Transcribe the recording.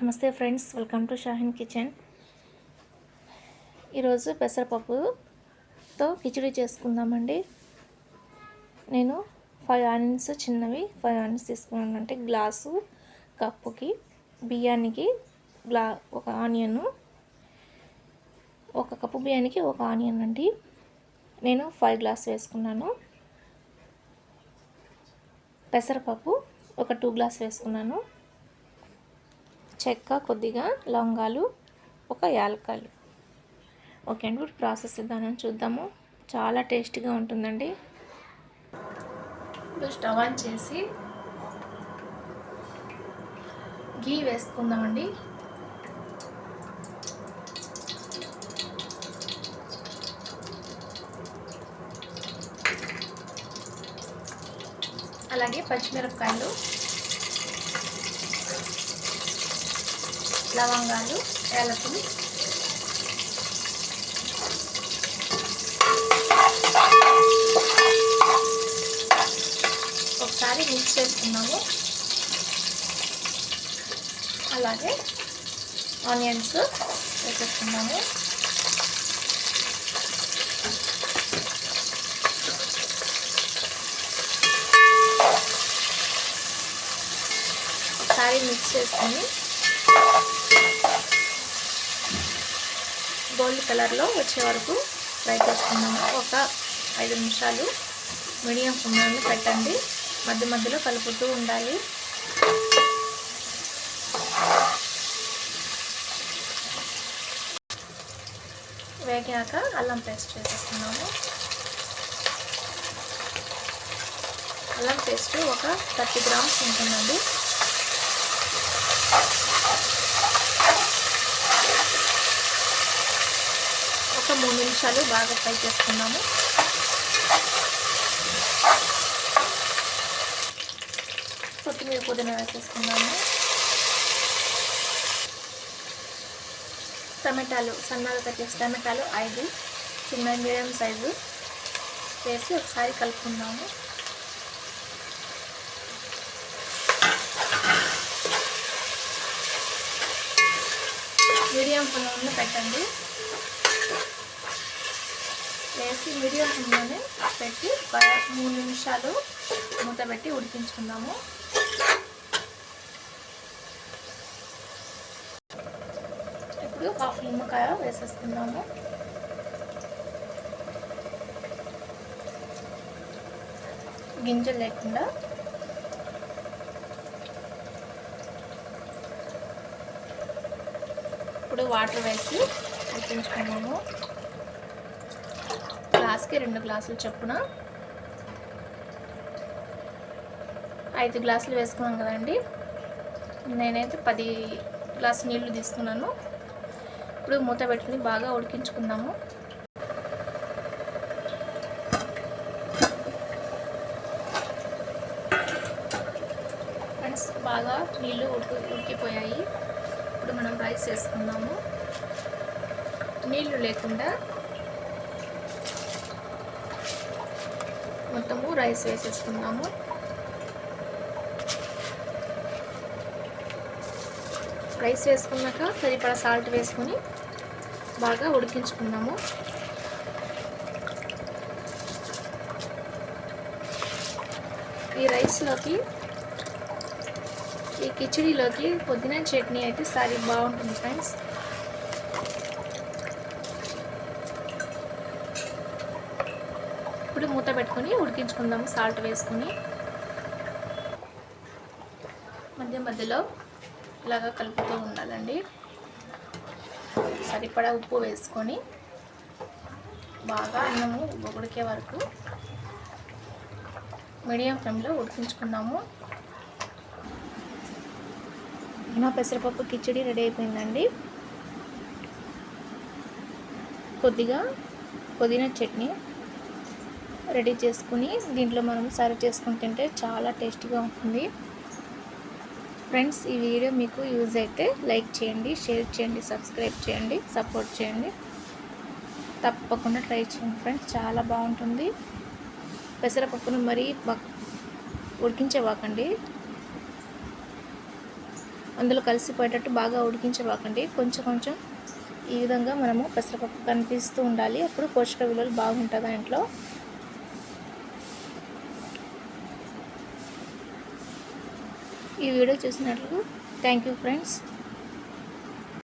నమస్తే friends, welcome to Shaheen kitchen. ఈరోజు పెసరపప్పుతో కిచిడి చేసుకుందామండి. నేను 5 ఆనియన్స్, చిన్నవి 5 ఆనియన్స్ తీసుకున్నాను. అంటే గ్లాసు కప్పుకి బియ్యానికి ఒక ఆనియన్, ఒక కప్పు బియ్యానికి ఒక ఆనియన్ అండి. నేను 5 గ్లాస్ వేసుకున్నాను. పెసరపప్పు ఒక 2 గ్లాస్ వేసుకున్నాను. చెక్క కొద్దిగా, లవంగాలు, ఒక యాలక్కాయలు. ఓకే అండి, ఇప్పుడు ప్రాసెస్ విధానం చూద్దాము. చాలా టేస్టీగా ఉంటుందండి. ఇప్పుడు స్టవ్ ఆన్ చేసి గీ వేసుకుందామండి. అలాగే పచ్చిమిరపకాయలు, లవంగాలు, యాలకులు, ఒకసారి మిక్స్ చేసుకున్నాము. అలాగే ఆనియన్స్ వేసేసుకున్నాము. ఒకసారి మిక్స్ చేసుకొని గోల్డ్ కలర్లో వచ్చే వరకు ఫ్రై చేసుకున్నాము. ఒక 5 నిమిషాలు మీడియం ఫ్లేమ్లో పెట్టండి. మధ్య మధ్యలో కలుపుతూ ఉండాలి. వేగాక అల్లం పేస్ట్ వేసేస్తున్నాము. అల్లం పేస్ట్ ఒక 30 గ్రామ్స్ ఉంటుందండి. ఒక 3 నిమిషాలు బాగా ఫ్రై చేసుకున్నాము. కొత్తిమీర, పుదీనా వేసేసుకున్నాము. టమాటాలు, సన్నగా కట్ చేసిన టమాటాలు 5 చిన్న మీడియం సైజు వేసి ఒకసారి కలుపుకుందాము. మీడియం ఫ్లేమ్లో పెట్టండి. వేసి మీడియం ఫ్లేమ్లోనే పెట్టి 3 నిమిషాలు మూత పెట్టి ఉడికించుకుందాము. ఇప్పుడు 1/2 నిమ్మకాయ వేసేసుకుందాము. గింజలు లేకుండా. ఇప్పుడు వాటర్ వేసి ఉడికించుకున్నాము. గ్లాస్కి 2 గ్లాసులు చొప్పున 5 గ్లాసులు వేసుకున్నాం కదండి. నేనైతే 10 గ్లాసు నీళ్లు తీసుకున్నాను. ఇప్పుడు మూత పెట్టుకుని బాగా ఉడికించుకుందాము. ఫ్రెండ్స్, బాగా నీళ్ళు ఉడికిపోయాయి. ఇప్పుడు మనం రైస్ వేసుకుందాము. నీళ్ళు లేకుండా మొత్తము రైస్ వేసేసుకుందాము. రైస్ వేసుకున్నాక సరిపడా సాల్ట్ వేసుకొని బాగా ఉడికించుకుందాము. ఈ రైస్లోకి, ఈ కిచిడీలోకి పుదీనా చట్నీ అయితే సరి బాగుంటుంది ఫ్రెండ్స్. ఇప్పుడు మూత పెట్టుకొని ఉడికించుకుందాము. సాల్ట్ వేసుకొని మధ్య మధ్యలో ఇలాగా కలుపుతూ ఉండాలండి. సరిపడా ఉప్పు వేసుకొని బాగా అన్నము ఉడికే వరకు మీడియం ఫ్లేమ్లో ఉడికించుకుందాము. నా పెసరపప్పు కిచిడి రెడీ అయిపోయిందండి. కొద్దిగా పుదీనా చట్నీ రెడీ చేసుకుని దీంట్లో మనం సర్వ్ చేసుకుని తింటే చాలా టేస్టీగా ఉంటుంది. ఫ్రెండ్స్, ఈ వీడియో మీకు యూజ్ అయితే లైక్ చేయండి, షేర్ చేయండి, సబ్స్క్రైబ్ చేయండి, సపోర్ట్ చేయండి. తప్పకుండా ట్రై చేయండి ఫ్రెండ్స్, చాలా బాగుంటుంది. పెసరపప్పును మరీ ఉడికించేవాకండి. అందులో కలిసిపోయేటట్టు బాగా ఉడికించబాకండి. కొంచెం కొంచెం ఈ విధంగా మనము పెసరపప్పు కనిపిస్తూ ఉండాలి. అప్పుడు పోషక విలువలు బాగుంటుంది దాంట్లో. ఈ వీడియో చూసినట్లు థ్యాంక్ యూ ఫ్రెండ్స్.